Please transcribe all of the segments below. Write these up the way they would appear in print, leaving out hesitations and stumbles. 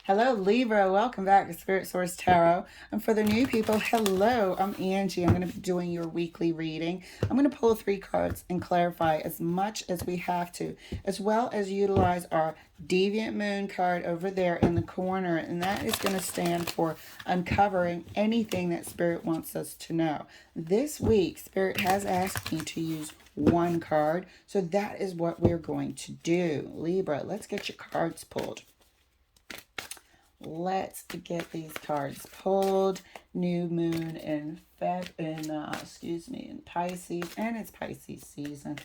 Hello, Libra. Welcome back to Spirit Source Tarot. And for the new people, hello, I'm Angie. I'm going to be doing your weekly reading. I'm going to pull 3 cards and clarify as much as we have to, as well as utilize our Deviant Moon card over there in the corner. And that is going to stand for uncovering anything that Spirit wants us to know. This week, Spirit has asked me to use 1 card. So that is what we're going to do. Libra, let's get your cards pulled. Let's get these cards pulled. New moon in in Pisces, and it's Pisces season.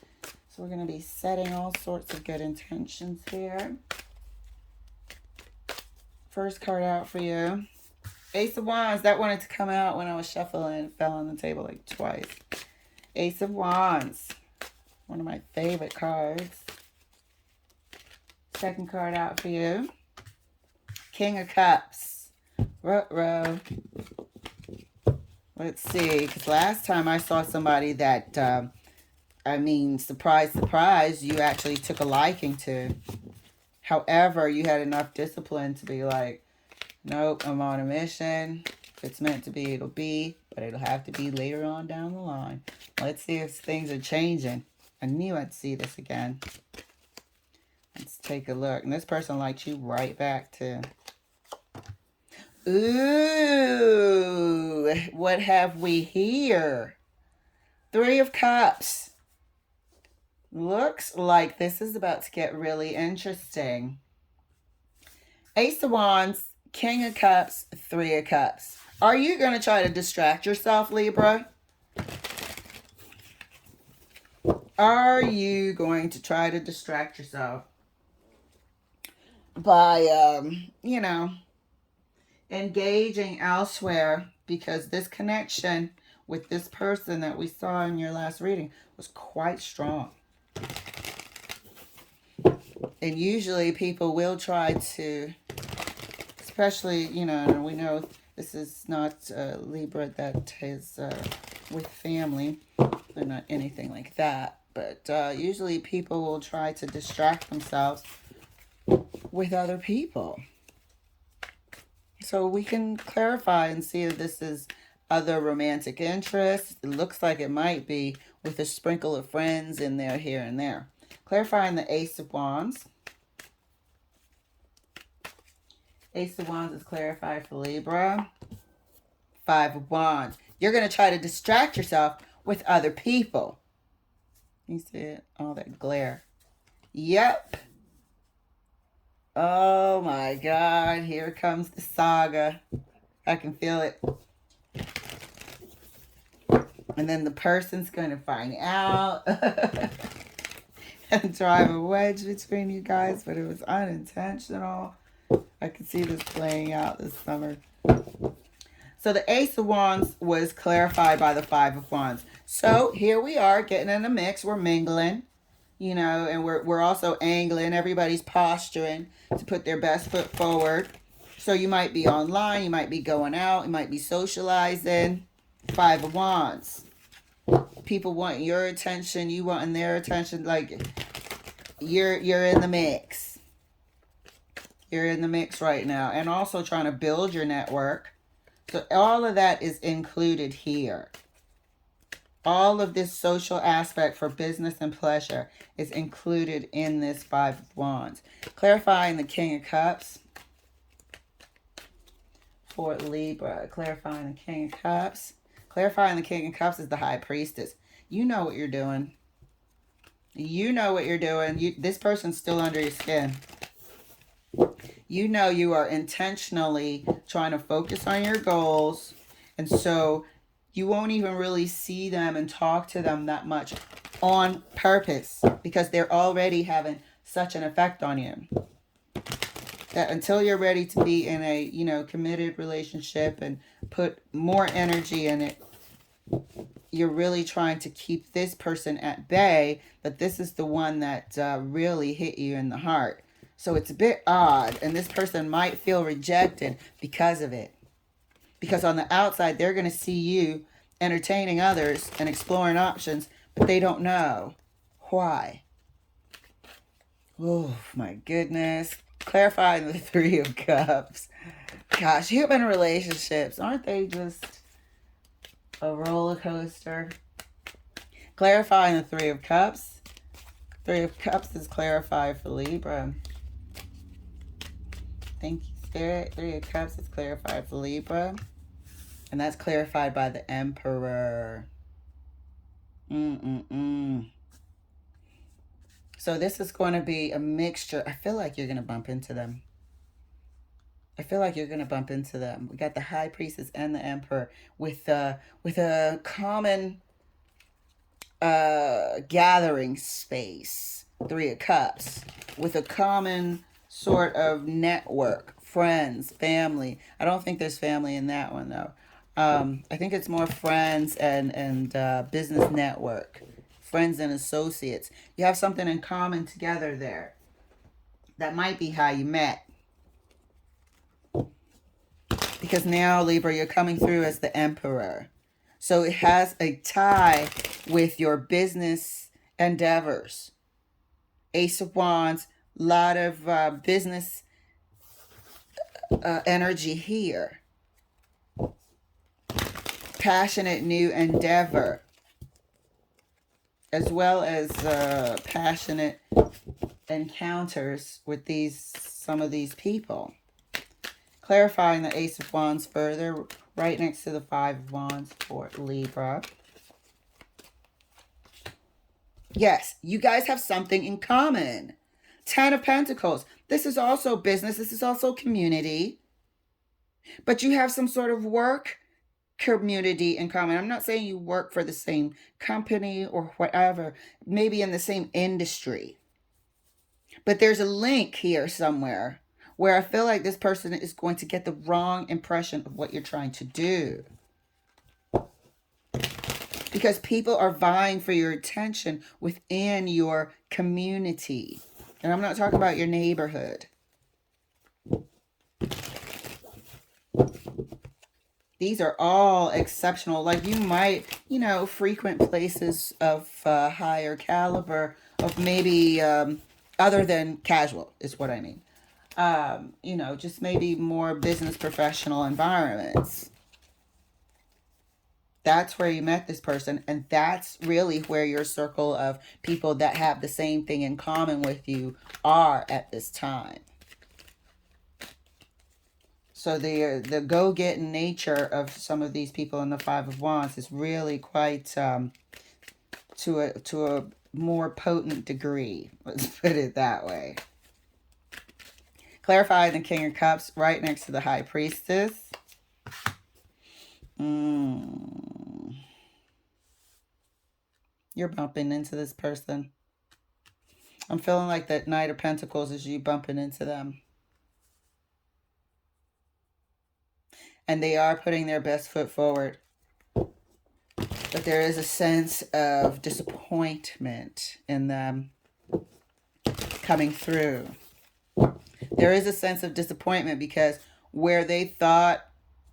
So we're going to be setting all sorts of good intentions here. First card out for you. Ace of Wands. That wanted to come out when I was shuffling. Fell on the table like twice. Ace of Wands. One of my favorite cards. Second card out for you. King of Cups. Ruh-roh. Let's see, because last time I saw somebody that, surprise, surprise, you actually took a liking to. However, you had enough discipline to be like, nope, I'm on a mission. If it's meant to be, it'll be, but it'll have to be later on down the line. Let's see if things are changing. I knew I'd see this again. Let's take a look. And this person likes you right back too. Ooh, what have we here? 3 of Cups. Looks like this is about to get really interesting. Ace of Wands, King of Cups, 3 of Cups. Are you going to try to distract yourself, Libra? Are you going to try to distract yourself by, engaging elsewhere, because this connection with this person that we saw in your last reading was quite strong. And usually people will try to, especially, we know this is not Libra that is with family, or not anything like that. But usually people will try to distract themselves with other people. So we can clarify and see if this is other romantic interests. It looks like it might be, with a sprinkle of friends in there, here and there. Clarifying the Ace of Wands. Ace of Wands is clarified for Libra. 5 of Wands. You're going to try to distract yourself with other people. You see it? All that glare. Yep. Oh my God, here comes the saga. I can feel it. And then the person's going to find out and drive a wedge between you guys, but it was unintentional. I can see this playing out this summer. So the Ace of Wands was clarified by the 5 of Wands. So here we are getting in the mix. We're mingling. And we're also angling. Everybody's posturing to put their best foot forward. So you might be online, you might be going out, you might be socializing. 5 of Wands. People want your attention, you wanting their attention. Like you're in the mix. You're in the mix right now, and also trying to build your network. So all of that is included here. All of this social aspect for business and pleasure is included in this 5 of Wands. Clarifying the King of Cups for Libra. Clarifying the King of Cups. Clarifying the King of Cups is the High Priestess. You know what you're doing. You know what you're doing. This person's still under your skin. You know you are intentionally trying to focus on your goals. And so you won't even really see them and talk to them that much on purpose, because they're already having such an effect on you. That until you're ready to be in a, committed relationship and put more energy in it, you're really trying to keep this person at bay, but this is the one that really hit you in the heart. So it's a bit odd, and this person might feel rejected because of it. Because on the outside, they're going to see you entertaining others and exploring options, but they don't know why. Oh, my goodness. Clarifying the Three of Cups. Gosh, human relationships, aren't they just a roller coaster? Clarifying the Three of Cups. Three of Cups is clarified for Libra. Thank you, Spirit. Three of Cups is clarified for Libra. And that's clarified by the Emperor. So this is going to be a mixture. I feel like you're going to bump into them. I feel like you're going to bump into them. We got the High Priestess and the Emperor with a common gathering space. Three of Cups with a common sort of network, friends, family. I don't think there's family in that one though. I think it's more friends and business network, friends and associates. You have something in common together there. That might be how you met. Because now, Libra, you're coming through as the Emperor. So it has a tie with your business endeavors. Ace of Wands, a lot of business energy here. Passionate new endeavor. As well as passionate encounters with some of these people. Clarifying the Ace of Wands further, right next to the Five of Wands for Libra. Yes, you guys have something in common. Ten of Pentacles. This is also business. This is also community. But you have some sort of work community in common. I'm not saying you work for the same company or whatever. Maybe in the same industry. But there's a link here somewhere where I feel like this person is going to get the wrong impression of what you're trying to do. Because people are vying for your attention within your community. And I'm not talking about your neighborhood. These are all exceptional. Like you might, frequent places of higher caliber, of maybe other than casual is what I mean. Just maybe more business professional environments. That's where you met this person, and that's really where your circle of people that have the same thing in common with you are at this time. So the go-getting nature of some of these people in the Five of Wands is really quite to a more potent degree. Let's put it that way. Clarifying the King of Cups right next to the High Priestess. You're bumping into this person. I'm feeling like that Knight of Pentacles is you bumping into them. And they are putting their best foot forward. But there is a sense of disappointment in them coming through. There is a sense of disappointment because where they thought,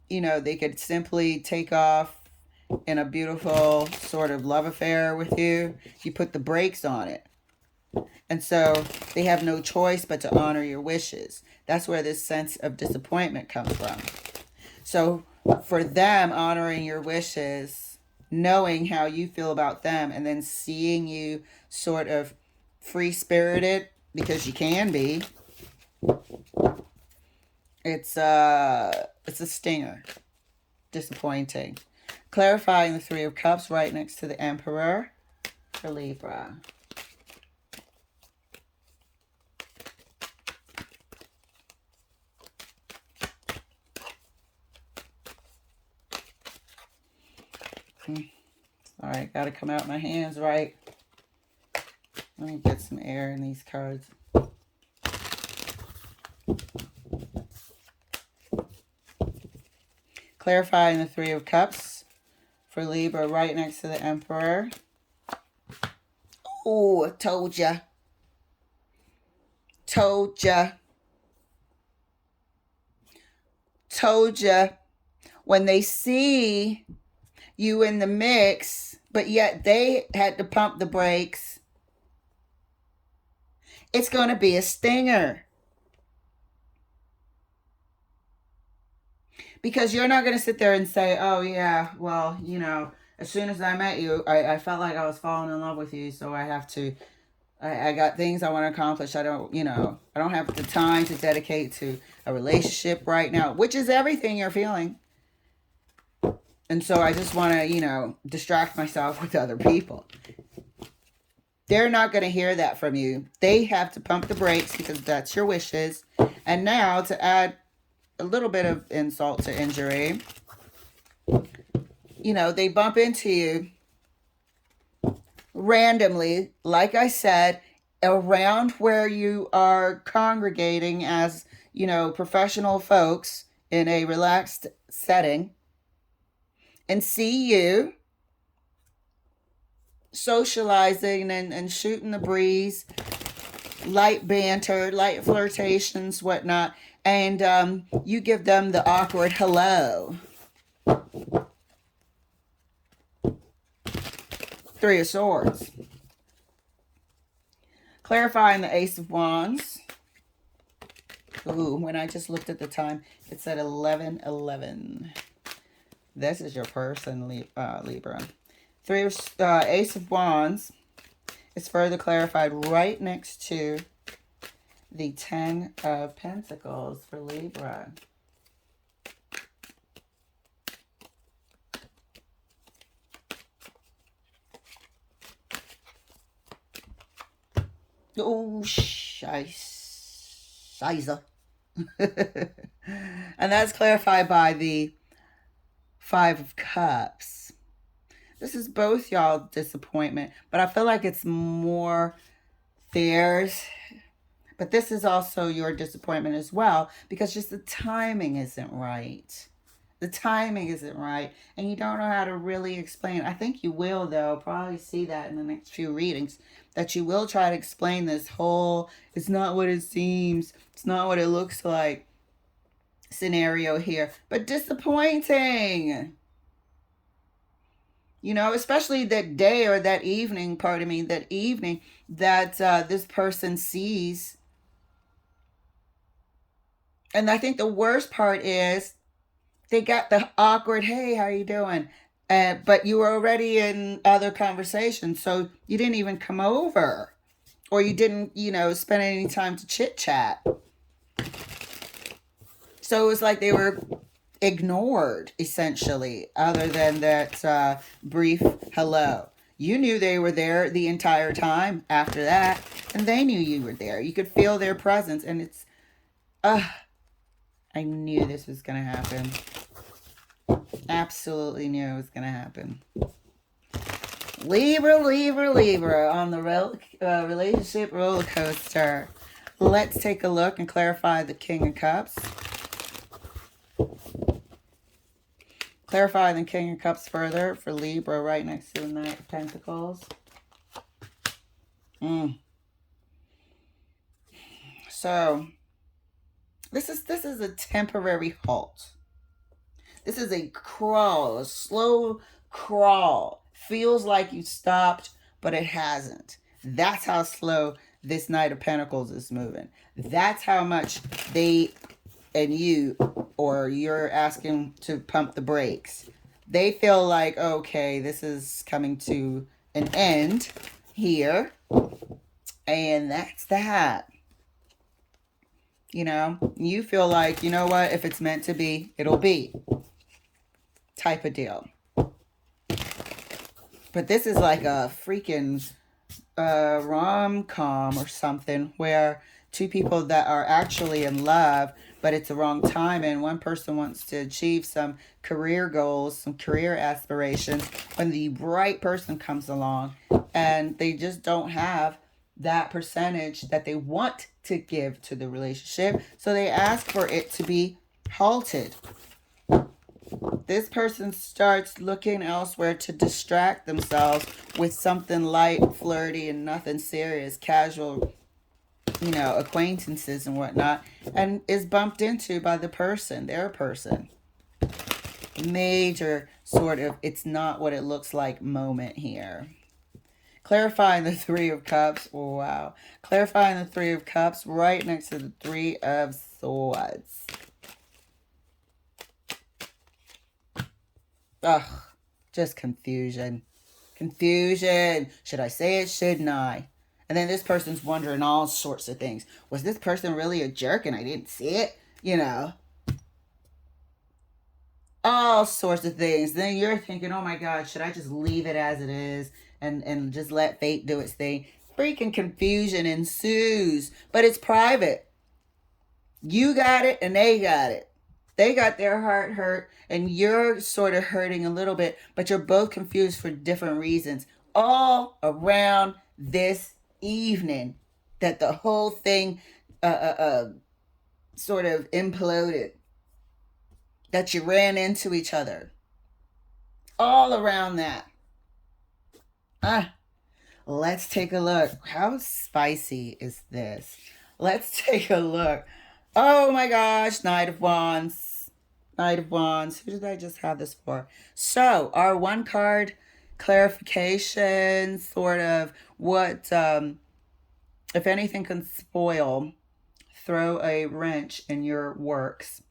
they could simply take off in a beautiful sort of love affair with you, you put the brakes on it. And so they have no choice but to honor your wishes. That's where this sense of disappointment comes from. So for them, honoring your wishes, knowing how you feel about them, and then seeing you sort of free-spirited, because you can be, it's a stinger. Disappointing. Clarifying the Three of Cups right next to the Emperor for Libra. All right, got to come out my hands right. Let me get some air in these cards. Clarifying the Three of Cups for Libra right next to the Emperor. Oh, I told ya. Told ya. Told ya. When they see you in the mix, but yet they had to pump the brakes, it's going to be a stinger. Because you're not going to sit there and say, oh, yeah, well, you know, as soon as I met you, I felt like I was falling in love with you. So I have to, I got things I want to accomplish. I don't, you know, I don't have the time to dedicate to a relationship right now, which is everything you're feeling. And so I just want to, you know, distract myself with other people. They're not going to hear that from you. They have to pump the brakes because that's your wishes. And now to add a little bit of insult to injury, you know, they bump into you randomly, like I said, around where you are congregating as, you know, professional folks in a relaxed setting, and see you socializing and shooting the breeze, light banter, light flirtations, whatnot, and you give them the awkward hello. Three of Swords. Clarifying the Ace of Wands. Ooh, when I just looked at the time, it said 11:11. This is your person, Libra. Ace of Wands is further clarified right next to the 10 of Pentacles for Libra. Oh, Shiza. And that's clarified by the 5 of Cups. This is both y'all disappointment, but I feel like it's more theirs. But this is also your disappointment as well, because just the timing isn't right. The timing isn't right, and you don't know how to really explain. I think you will, though. Probably see that in the next few readings, that you will try to explain this whole, it's not what it seems, it's not what it looks like scenario here. But disappointing. You know, especially that day or that evening, that evening that this person sees. And I think the worst part is they got the awkward, hey, how you doing? But you were already in other conversations, so you didn't even come over. Or you didn't, you know, spend any time to chit-chat. So it was like they were ignored, essentially, other than that brief hello. You knew they were there the entire time after that, and they knew you were there. You could feel their presence, and it's, I knew this was going to happen. Absolutely knew it was going to happen. Libra, Libra, Libra on the relationship roller coaster. Let's take a look and clarify the King of Cups. Clarify the King of Cups further for Libra right next to the Knight of Pentacles. So, this is a temporary halt. This is a crawl, a slow crawl. Feels like you stopped, but it hasn't. That's how slow this Knight of Pentacles is moving. That's how much they and you, or you're asking to pump the brakes. They feel like, okay, this is coming to an end here. And that's that. You know, you feel like, you know what, if it's meant to be, it'll be. Type of deal. But this is like a freaking rom-com or something where two people that are actually in love, but it's the wrong time, and one person wants to achieve some career goals, some career aspirations, when the right person comes along and they just don't have that percentage that they want to give to the relationship, so they ask for it to be halted. This person starts looking elsewhere to distract themselves with something light, flirty, and nothing serious, casual, you know, acquaintances and whatnot, and is bumped into by the person, their person. Major sort of, it's not what it looks like moment here. Clarifying the Three of Cups. Wow. Clarifying the Three of Cups right next to the Three of Swords. Ugh, just confusion. Confusion. Should I say it? Shouldn't I? And then this person's wondering all sorts of things. Was this person really a jerk and I didn't see it? You know, all sorts of things. Then you're thinking, oh my God, should I just leave it as it is and just let fate do its thing? Freaking confusion ensues, but it's private. You got it and they got it. They got their heart hurt and you're sort of hurting a little bit, but you're both confused for different reasons. All around this evening that the whole thing uh, uh, uh, sort of imploded, that you ran into each other. All around that. Ah, let's take a look. How spicy is this? Let's take a look. Oh my gosh, Knight of Wands. Knight of Wands. Who did I just have this for? So, our one card clarification, sort of what, if anything can spoil, throw a wrench in your works.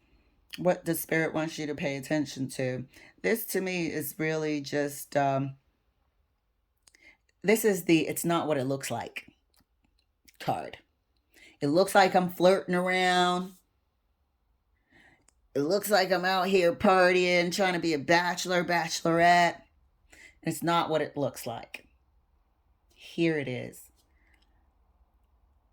What does Spirit wants you to pay attention to? This to me is really just, this is the it's not what it looks like card. It looks like I'm flirting around. It looks like I'm out here partying, trying to be a bachelor, bachelorette. It's not what it looks like. Here it is.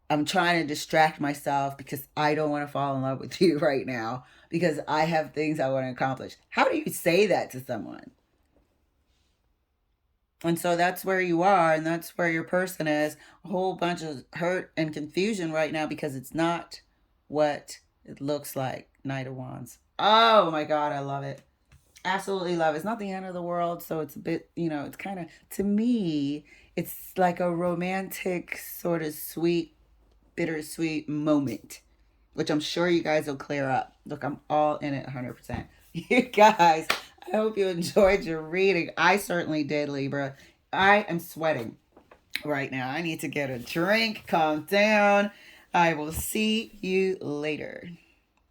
I'm trying to distract myself because I don't want to fall in love with you right now because I have things I want to accomplish. How do you say that to someone? And so that's where you are, and that's where your person is. A whole bunch of hurt and confusion right now because it's not what it looks like. Knight of Wands. Oh my God, I love it. Absolutely love it. It's not the end of the world, so it's a bit, it's kind of, to me, it's like a romantic, sort of sweet, bittersweet moment, which I'm sure you guys will clear up. Look, I'm all in it 100%. You guys, I hope you enjoyed your reading. I certainly did, Libra. I am sweating right now. I need to get a drink, calm down. I will see you later.